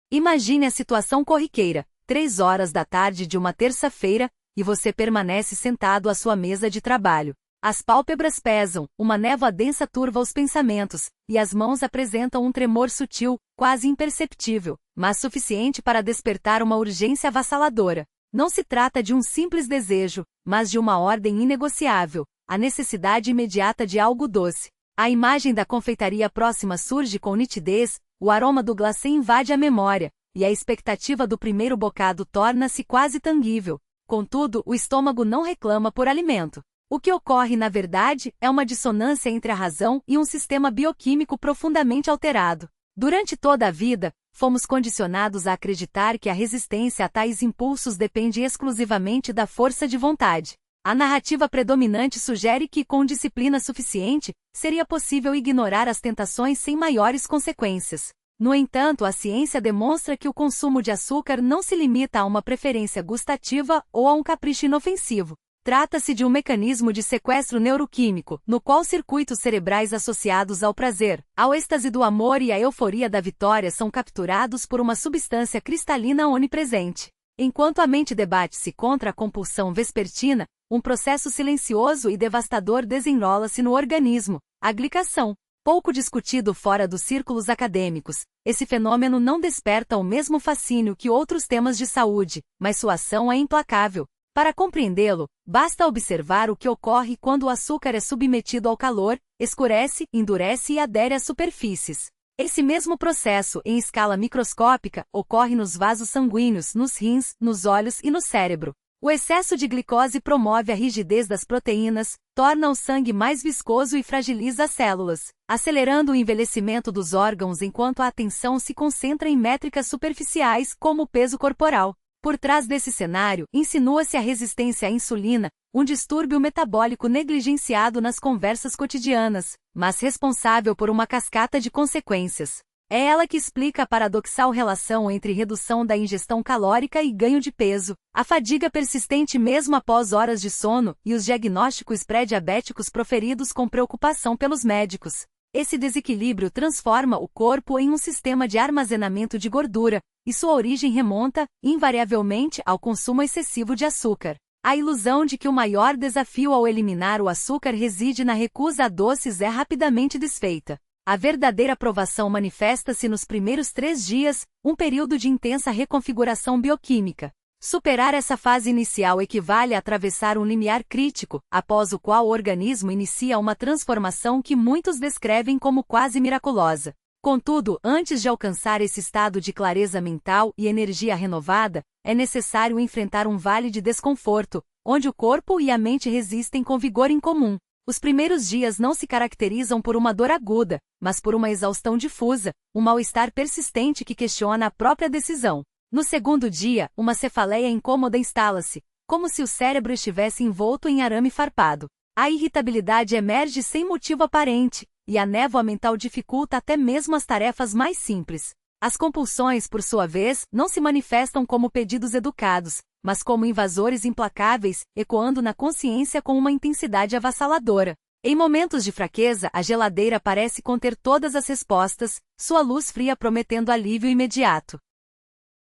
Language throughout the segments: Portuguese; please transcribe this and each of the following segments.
Imagine a situação corriqueira, 3 horas da tarde de uma terça-feira, e você permanece sentado à sua mesa de trabalho. As pálpebras pesam, uma névoa densa turva os pensamentos, e as mãos apresentam um tremor sutil, quase imperceptível, mas suficiente para despertar uma urgência avassaladora. Não se trata de um simples desejo, mas de uma ordem inegociável, a necessidade imediata de algo doce. A imagem da confeitaria próxima surge com nitidez, o aroma do glacê invade a memória, e a expectativa do primeiro bocado torna-se quase tangível. Contudo, o estômago não reclama por alimento. O que ocorre, na verdade, é uma dissonância entre a razão e um sistema bioquímico profundamente alterado. Durante toda a vida, fomos condicionados a acreditar que a resistência a tais impulsos depende exclusivamente da força de vontade. A narrativa predominante sugere que, com disciplina suficiente, seria possível ignorar as tentações sem maiores consequências. No entanto, a ciência demonstra que o consumo de açúcar não se limita a uma preferência gustativa ou a um capricho inofensivo. Trata-se de um mecanismo de sequestro neuroquímico, no qual circuitos cerebrais associados ao prazer, ao êxtase do amor e à euforia da vitória são capturados por uma substância cristalina onipresente. Enquanto a mente debate-se contra a compulsão vespertina, um processo silencioso e devastador desenrola-se no organismo, a glicação. Pouco discutido fora dos círculos acadêmicos, esse fenômeno não desperta o mesmo fascínio que outros temas de saúde, mas sua ação é implacável. Para compreendê-lo, basta observar o que ocorre quando o açúcar é submetido ao calor, escurece, endurece e adere às superfícies. Esse mesmo processo, em escala microscópica, ocorre nos vasos sanguíneos, nos rins, nos olhos e no cérebro. O excesso de glicose promove a rigidez das proteínas, torna o sangue mais viscoso e fragiliza as células, acelerando o envelhecimento dos órgãos enquanto a atenção se concentra em métricas superficiais como o peso corporal. Por trás desse cenário, insinua-se a resistência à insulina, um distúrbio metabólico negligenciado nas conversas cotidianas, mas responsável por uma cascata de consequências. É ela que explica a paradoxal relação entre redução da ingestão calórica e ganho de peso, a fadiga persistente mesmo após horas de sono e os diagnósticos pré-diabéticos proferidos com preocupação pelos médicos. Esse desequilíbrio transforma o corpo em um sistema de armazenamento de gordura, e sua origem remonta, invariavelmente, ao consumo excessivo de açúcar. A ilusão de que o maior desafio ao eliminar o açúcar reside na recusa a doces é rapidamente desfeita. A verdadeira provação manifesta-se nos primeiros 3 dias, um período de intensa reconfiguração bioquímica. Superar essa fase inicial equivale a atravessar um limiar crítico, após o qual o organismo inicia uma transformação que muitos descrevem como quase miraculosa. Contudo, antes de alcançar esse estado de clareza mental e energia renovada, é necessário enfrentar um vale de desconforto, onde o corpo e a mente resistem com vigor incomum. Os primeiros dias não se caracterizam por uma dor aguda, mas por uma exaustão difusa, um mal-estar persistente que questiona a própria decisão. No segundo dia, uma cefaleia incômoda instala-se, como se o cérebro estivesse envolto em arame farpado. A irritabilidade emerge sem motivo aparente, e a névoa mental dificulta até mesmo as tarefas mais simples. As compulsões, por sua vez, não se manifestam como pedidos educados, mas como invasores implacáveis, ecoando na consciência com uma intensidade avassaladora. Em momentos de fraqueza, a geladeira parece conter todas as respostas, sua luz fria prometendo alívio imediato.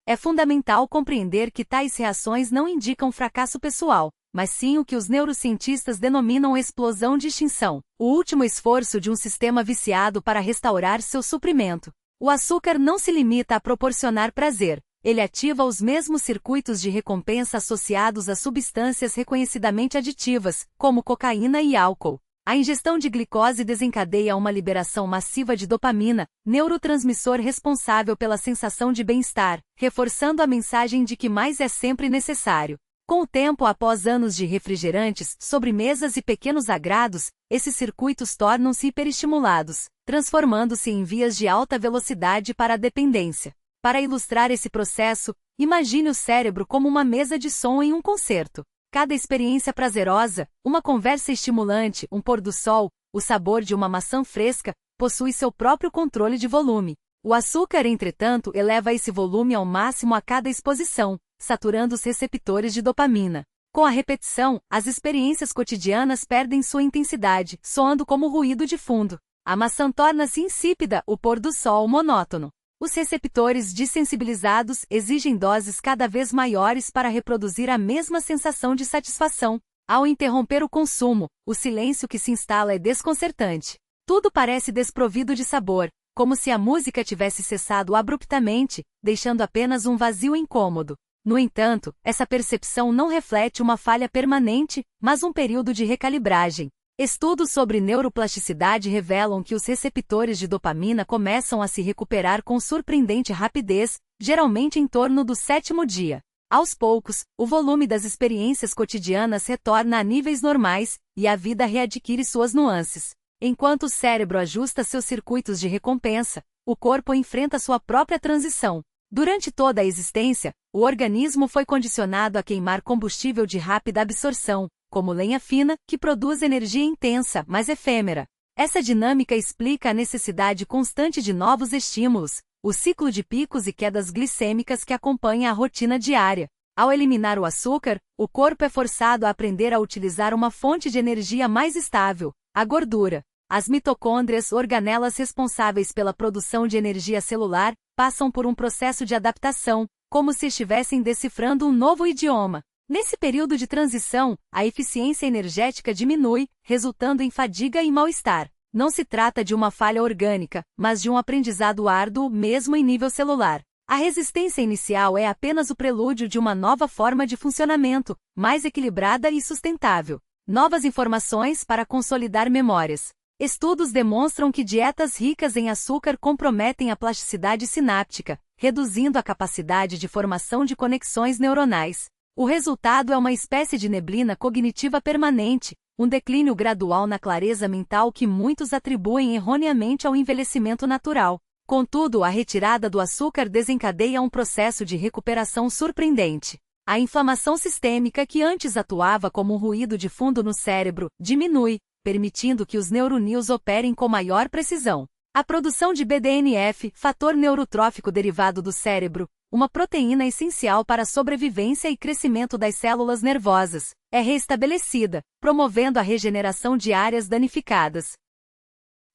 É fundamental compreender que tais reações não indicam fracasso pessoal, mas sim o que os neurocientistas denominam explosão de extinção, o último esforço de um sistema viciado para restaurar seu suprimento. O açúcar não se limita a proporcionar prazer, ele ativa os mesmos circuitos de recompensa associados a substâncias reconhecidamente aditivas, como cocaína e álcool. A ingestão de glicose desencadeia uma liberação massiva de dopamina, neurotransmissor responsável pela sensação de bem-estar, reforçando a mensagem de que mais é sempre necessário. Com o tempo, após anos de refrigerantes, sobremesas e pequenos agrados, esses circuitos tornam-se hiperestimulados, transformando-se em vias de alta velocidade para a dependência. Para ilustrar esse processo, imagine o cérebro como uma mesa de som em um concerto. Cada experiência prazerosa, uma conversa estimulante, um pôr do sol, o sabor de uma maçã fresca, possui seu próprio controle de volume. O açúcar, entretanto, eleva esse volume ao máximo a cada exposição, saturando os receptores de dopamina. Com a repetição, as experiências cotidianas perdem sua intensidade, soando como ruído de fundo. A maçã torna-se insípida, o pôr do sol monótono. Os receptores dessensibilizados exigem doses cada vez maiores para reproduzir a mesma sensação de satisfação. Ao interromper o consumo, o silêncio que se instala é desconcertante. Tudo parece desprovido de sabor, como se a música tivesse cessado abruptamente, deixando apenas um vazio incômodo. No entanto, essa percepção não reflete uma falha permanente, mas um período de recalibragem. Estudos sobre neuroplasticidade revelam que os receptores de dopamina começam a se recuperar com surpreendente rapidez, geralmente em torno do 7º dia. Aos poucos, o volume das experiências cotidianas retorna a níveis normais, e a vida readquire suas nuances. Enquanto o cérebro ajusta seus circuitos de recompensa, o corpo enfrenta sua própria transição. Durante toda a existência, o organismo foi condicionado a queimar combustível de rápida absorção, como lenha fina, que produz energia intensa, mas efêmera. Essa dinâmica explica a necessidade constante de novos estímulos, o ciclo de picos e quedas glicêmicas que acompanha a rotina diária. Ao eliminar o açúcar, o corpo é forçado a aprender a utilizar uma fonte de energia mais estável, a gordura. As mitocôndrias, organelas responsáveis pela produção de energia celular, passam por um processo de adaptação, como se estivessem decifrando um novo idioma. Nesse período de transição, a eficiência energética diminui, resultando em fadiga e mal-estar. Não se trata de uma falha orgânica, mas de um aprendizado árduo, mesmo em nível celular. A resistência inicial é apenas o prelúdio de uma nova forma de funcionamento, mais equilibrada e sustentável. Novas informações para consolidar memórias. Estudos demonstram que dietas ricas em açúcar comprometem a plasticidade sináptica, reduzindo a capacidade de formação de conexões neuronais. O resultado é uma espécie de neblina cognitiva permanente, um declínio gradual na clareza mental que muitos atribuem erroneamente ao envelhecimento natural. Contudo, a retirada do açúcar desencadeia um processo de recuperação surpreendente. A inflamação sistêmica, que antes atuava como um ruído de fundo no cérebro, diminui, permitindo que os neuroníons operem com maior precisão. A produção de BDNF, fator neurotrófico derivado do cérebro, uma proteína essencial para a sobrevivência e crescimento das células nervosas, é reestabelecida, promovendo a regeneração de áreas danificadas.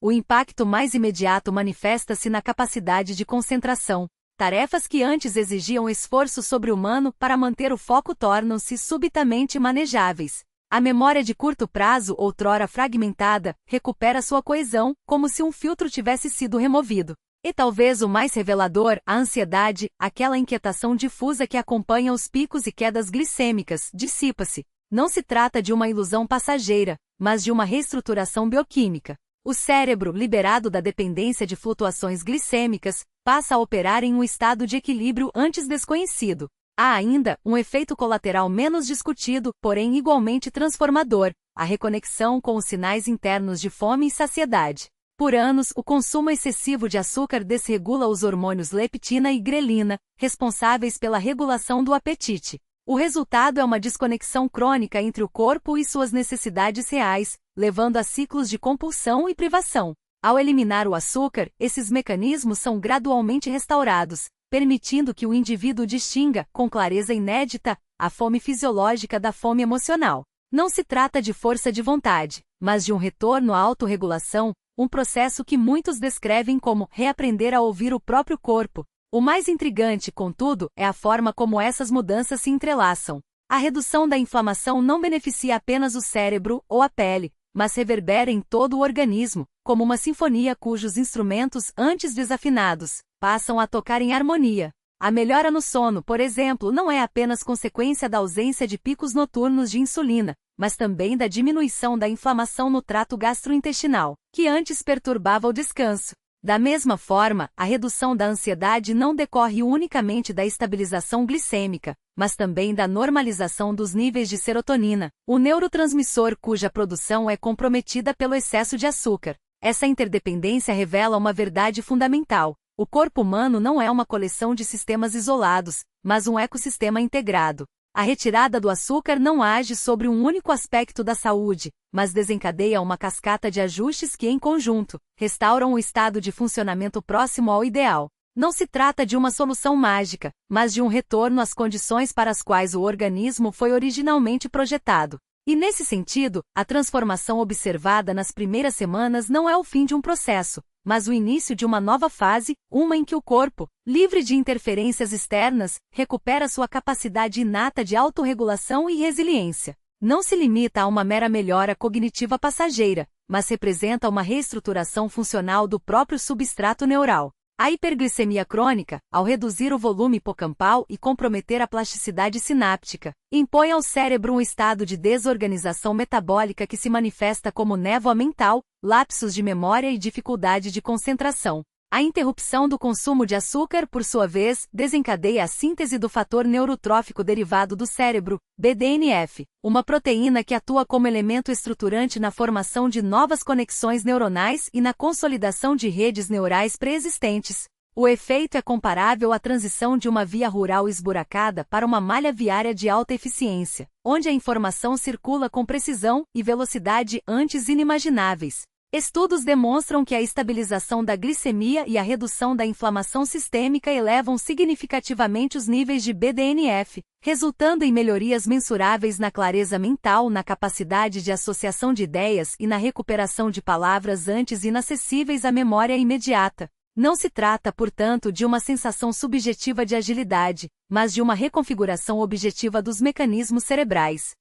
O impacto mais imediato manifesta-se na capacidade de concentração. Tarefas que antes exigiam esforço sobre-humano para manter o foco tornam-se subitamente manejáveis. A memória de curto prazo, outrora fragmentada, recupera sua coesão, como se um filtro tivesse sido removido. E talvez o mais revelador, a ansiedade, aquela inquietação difusa que acompanha os picos e quedas glicêmicas, dissipa-se. Não se trata de uma ilusão passageira, mas de uma reestruturação bioquímica. O cérebro, liberado da dependência de flutuações glicêmicas, passa a operar em um estado de equilíbrio antes desconhecido. Há ainda um efeito colateral menos discutido, porém igualmente transformador, a reconexão com os sinais internos de fome e saciedade. Por anos, o consumo excessivo de açúcar desregula os hormônios leptina e grelina, responsáveis pela regulação do apetite. O resultado é uma desconexão crônica entre o corpo e suas necessidades reais, levando a ciclos de compulsão e privação. Ao eliminar o açúcar, esses mecanismos são gradualmente restaurados, permitindo que o indivíduo distinga, com clareza inédita, a fome fisiológica da fome emocional. Não se trata de força de vontade, mas de um retorno à autorregulação, um processo que muitos descrevem como reaprender a ouvir o próprio corpo. O mais intrigante, contudo, é a forma como essas mudanças se entrelaçam. A redução da inflamação não beneficia apenas o cérebro ou a pele, mas reverbera em todo o organismo, como uma sinfonia cujos instrumentos, antes desafinados, passam a tocar em harmonia. A melhora no sono, por exemplo, não é apenas consequência da ausência de picos noturnos de insulina, mas também da diminuição da inflamação no trato gastrointestinal, que antes perturbava o descanso. Da mesma forma, a redução da ansiedade não decorre unicamente da estabilização glicêmica, mas também da normalização dos níveis de serotonina, o neurotransmissor cuja produção é comprometida pelo excesso de açúcar. Essa interdependência revela uma verdade fundamental. O corpo humano não é uma coleção de sistemas isolados, mas um ecossistema integrado. A retirada do açúcar não age sobre um único aspecto da saúde, mas desencadeia uma cascata de ajustes que, em conjunto, restauram o estado de funcionamento próximo ao ideal. Não se trata de uma solução mágica, mas de um retorno às condições para as quais o organismo foi originalmente projetado. E nesse sentido, a transformação observada nas primeiras semanas não é o fim de um processo, mas o início de uma nova fase, uma em que o corpo, livre de interferências externas, recupera sua capacidade inata de autorregulação e resiliência. Não se limita a uma mera melhora cognitiva passageira, mas representa uma reestruturação funcional do próprio substrato neural. A hiperglicemia crônica, ao reduzir o volume hipocampal e comprometer a plasticidade sináptica, impõe ao cérebro um estado de desorganização metabólica que se manifesta como névoa mental, lapsos de memória e dificuldade de concentração. A interrupção do consumo de açúcar, por sua vez, desencadeia a síntese do fator neurotrófico derivado do cérebro, BDNF, uma proteína que atua como elemento estruturante na formação de novas conexões neuronais e na consolidação de redes neurais pré-existentes. O efeito é comparável à transição de uma via rural esburacada para uma malha viária de alta eficiência, onde a informação circula com precisão e velocidade antes inimagináveis. Estudos demonstram que a estabilização da glicemia e a redução da inflamação sistêmica elevam significativamente os níveis de BDNF, resultando em melhorias mensuráveis na clareza mental, na capacidade de associação de ideias e na recuperação de palavras antes inacessíveis à memória imediata. Não se trata, portanto, de uma sensação subjetiva de agilidade, mas de uma reconfiguração objetiva dos mecanismos cerebrais.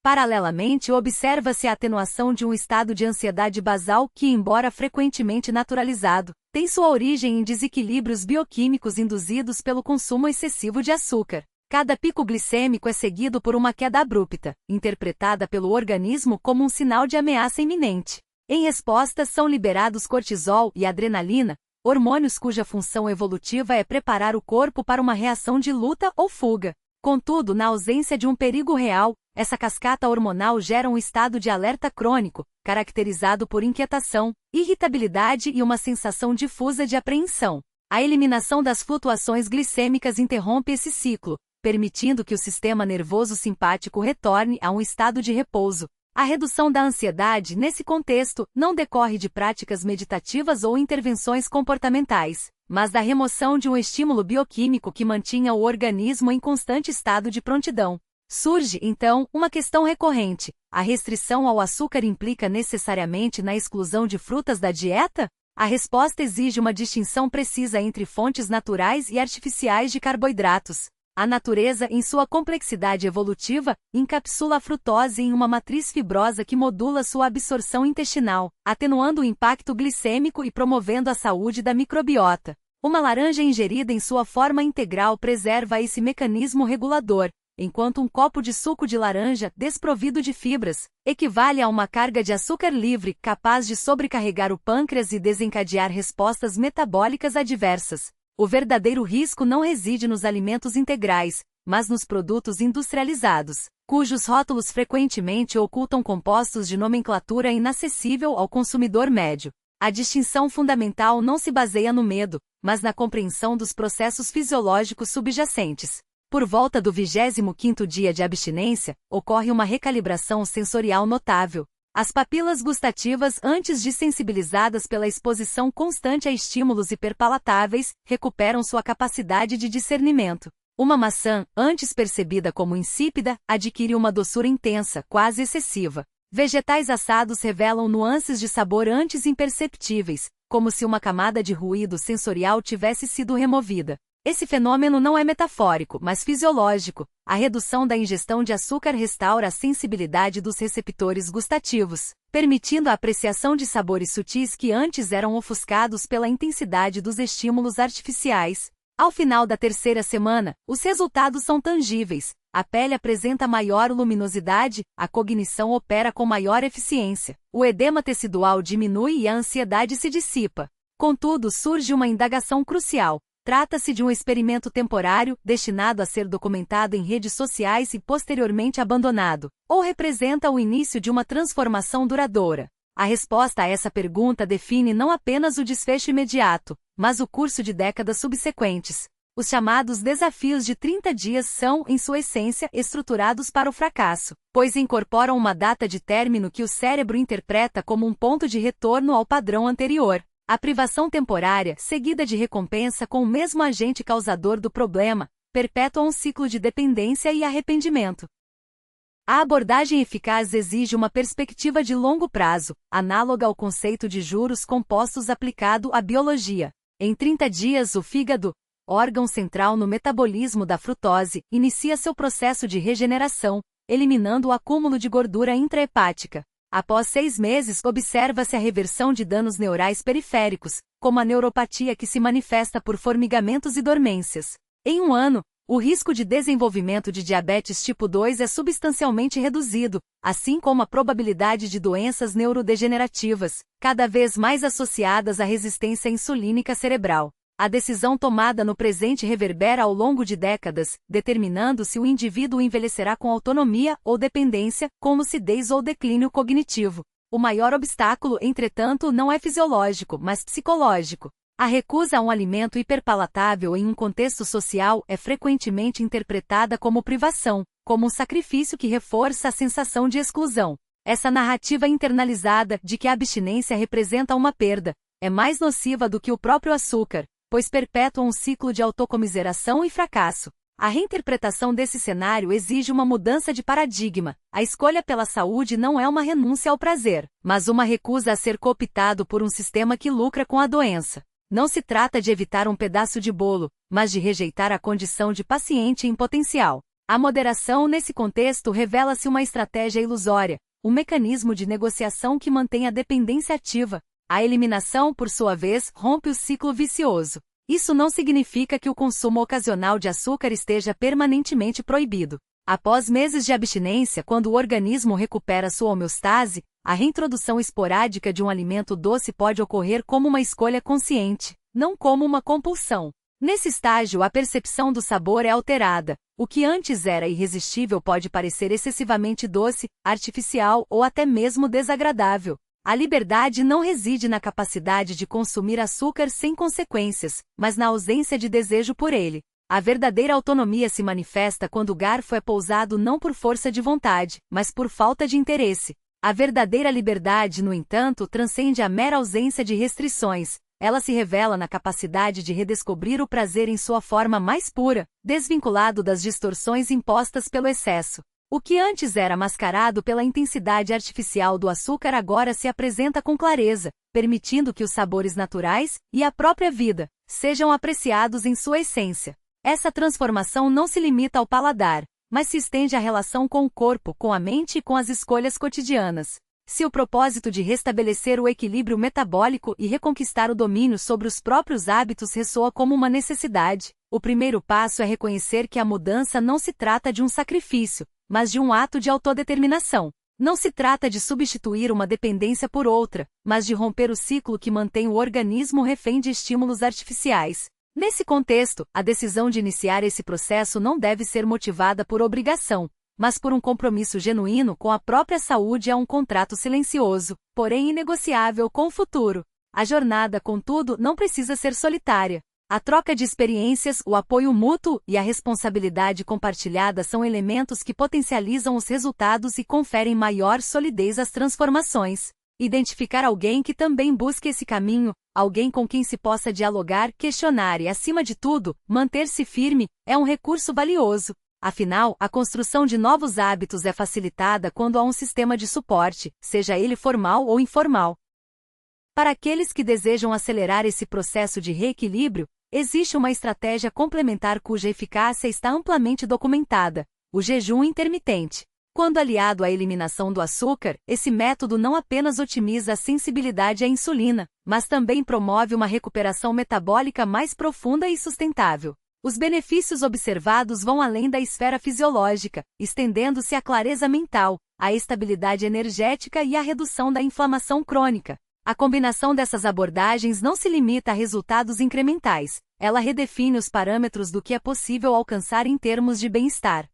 Paralelamente, observa-se a atenuação de um estado de ansiedade basal que, embora frequentemente naturalizado, tem sua origem em desequilíbrios bioquímicos induzidos pelo consumo excessivo de açúcar. Cada pico glicêmico é seguido por uma queda abrupta, interpretada pelo organismo como um sinal de ameaça iminente. Em resposta, são liberados cortisol e adrenalina, hormônios cuja função evolutiva é preparar o corpo para uma reação de luta ou fuga. Contudo, na ausência de um perigo real, essa cascata hormonal gera um estado de alerta crônico, caracterizado por inquietação, irritabilidade e uma sensação difusa de apreensão. A eliminação das flutuações glicêmicas interrompe esse ciclo, permitindo que o sistema nervoso simpático retorne a um estado de repouso. A redução da ansiedade, nesse contexto, não decorre de práticas meditativas ou intervenções comportamentais, mas da remoção de um estímulo bioquímico que mantinha o organismo em constante estado de prontidão. Surge, então, uma questão recorrente: a restrição ao açúcar implica necessariamente na exclusão de frutas da dieta? A resposta exige uma distinção precisa entre fontes naturais e artificiais de carboidratos. A natureza, em sua complexidade evolutiva, encapsula a frutose em uma matriz fibrosa que modula sua absorção intestinal, atenuando o impacto glicêmico e promovendo a saúde da microbiota. Uma laranja ingerida em sua forma integral preserva esse mecanismo regulador, enquanto um copo de suco de laranja, desprovido de fibras, equivale a uma carga de açúcar livre, capaz de sobrecarregar o pâncreas e desencadear respostas metabólicas adversas. O verdadeiro risco não reside nos alimentos integrais, mas nos produtos industrializados, cujos rótulos frequentemente ocultam compostos de nomenclatura inacessível ao consumidor médio. A distinção fundamental não se baseia no medo, mas na compreensão dos processos fisiológicos subjacentes. Por volta do 25º dia de abstinência, ocorre uma recalibração sensorial notável. As papilas gustativas, antes desensibilizadas pela exposição constante a estímulos hiperpalatáveis, recuperam sua capacidade de discernimento. Uma maçã, antes percebida como insípida, adquire uma doçura intensa, quase excessiva. Vegetais assados revelam nuances de sabor antes imperceptíveis, como se uma camada de ruído sensorial tivesse sido removida. Esse fenômeno não é metafórico, mas fisiológico. A redução da ingestão de açúcar restaura a sensibilidade dos receptores gustativos, permitindo a apreciação de sabores sutis que antes eram ofuscados pela intensidade dos estímulos artificiais. Ao final da terceira semana, os resultados são tangíveis. A pele apresenta maior luminosidade, a cognição opera com maior eficiência, o edema tecidual diminui e a ansiedade se dissipa. Contudo, surge uma indagação crucial. Trata-se de um experimento temporário, destinado a ser documentado em redes sociais e posteriormente abandonado, ou representa o início de uma transformação duradoura? A resposta a essa pergunta define não apenas o desfecho imediato, mas o curso de décadas subsequentes. Os chamados desafios de 30 dias são, em sua essência, estruturados para o fracasso, pois incorporam uma data de término que o cérebro interpreta como um ponto de retorno ao padrão anterior. A privação temporária, seguida de recompensa com o mesmo agente causador do problema, perpetua um ciclo de dependência e arrependimento. A abordagem eficaz exige uma perspectiva de longo prazo, análoga ao conceito de juros compostos aplicado à biologia. Em 30 dias, o fígado, órgão central no metabolismo da frutose, inicia seu processo de regeneração, eliminando o acúmulo de gordura intrahepática. Após 6 meses, observa-se a reversão de danos neurais periféricos, como a neuropatia que se manifesta por formigamentos e dormências. Em um ano, o risco de desenvolvimento de diabetes tipo 2 é substancialmente reduzido, assim como a probabilidade de doenças neurodegenerativas, cada vez mais associadas à resistência insulínica cerebral. A decisão tomada no presente reverbera ao longo de décadas, determinando se o indivíduo envelhecerá com autonomia ou dependência, com lucidez ou declínio cognitivo. O maior obstáculo, entretanto, não é fisiológico, mas psicológico. A recusa a um alimento hiperpalatável em um contexto social é frequentemente interpretada como privação, como um sacrifício que reforça a sensação de exclusão. Essa narrativa internalizada de que a abstinência representa uma perda é mais nociva do que o próprio açúcar, pois perpetua um ciclo de autocomiseração e fracasso. A reinterpretação desse cenário exige uma mudança de paradigma. A escolha pela saúde não é uma renúncia ao prazer, mas uma recusa a ser cooptado por um sistema que lucra com a doença. Não se trata de evitar um pedaço de bolo, mas de rejeitar a condição de paciente em potencial. A moderação nesse contexto revela-se uma estratégia ilusória, um mecanismo de negociação que mantém a dependência ativa. A eliminação, por sua vez, rompe o ciclo vicioso. Isso não significa que o consumo ocasional de açúcar esteja permanentemente proibido. Após meses de abstinência, quando o organismo recupera sua homeostase, a reintrodução esporádica de um alimento doce pode ocorrer como uma escolha consciente, não como uma compulsão. Nesse estágio, a percepção do sabor é alterada. O que antes era irresistível pode parecer excessivamente doce, artificial ou até mesmo desagradável. A liberdade não reside na capacidade de consumir açúcar sem consequências, mas na ausência de desejo por ele. A verdadeira autonomia se manifesta quando o garfo é pousado não por força de vontade, mas por falta de interesse. A verdadeira liberdade, no entanto, transcende a mera ausência de restrições. Ela se revela na capacidade de redescobrir o prazer em sua forma mais pura, desvinculado das distorções impostas pelo excesso. O que antes era mascarado pela intensidade artificial do açúcar agora se apresenta com clareza, permitindo que os sabores naturais, e a própria vida, sejam apreciados em sua essência. Essa transformação não se limita ao paladar, mas se estende à relação com o corpo, com a mente e com as escolhas cotidianas. Se o propósito de restabelecer o equilíbrio metabólico e reconquistar o domínio sobre os próprios hábitos ressoa como uma necessidade, o primeiro passo é reconhecer que a mudança não se trata de um sacrifício, mas de um ato de autodeterminação. Não se trata de substituir uma dependência por outra, mas de romper o ciclo que mantém o organismo refém de estímulos artificiais. Nesse contexto, a decisão de iniciar esse processo não deve ser motivada por obrigação, mas por um compromisso genuíno com a própria saúde e a um contrato silencioso, porém inegociável com o futuro. A jornada, contudo, não precisa ser solitária. A troca de experiências, o apoio mútuo e a responsabilidade compartilhada são elementos que potencializam os resultados e conferem maior solidez às transformações. Identificar alguém que também busque esse caminho, alguém com quem se possa dialogar, questionar e, acima de tudo, manter-se firme, é um recurso valioso. Afinal, a construção de novos hábitos é facilitada quando há um sistema de suporte, seja ele formal ou informal. Para aqueles que desejam acelerar esse processo de reequilíbrio, existe uma estratégia complementar cuja eficácia está amplamente documentada: o jejum intermitente. Quando aliado à eliminação do açúcar, esse método não apenas otimiza a sensibilidade à insulina, mas também promove uma recuperação metabólica mais profunda e sustentável. Os benefícios observados vão além da esfera fisiológica, estendendo-se à clareza mental, à estabilidade energética e à redução da inflamação crônica. A combinação dessas abordagens não se limita a resultados incrementais, ela redefine os parâmetros do que é possível alcançar em termos de bem-estar.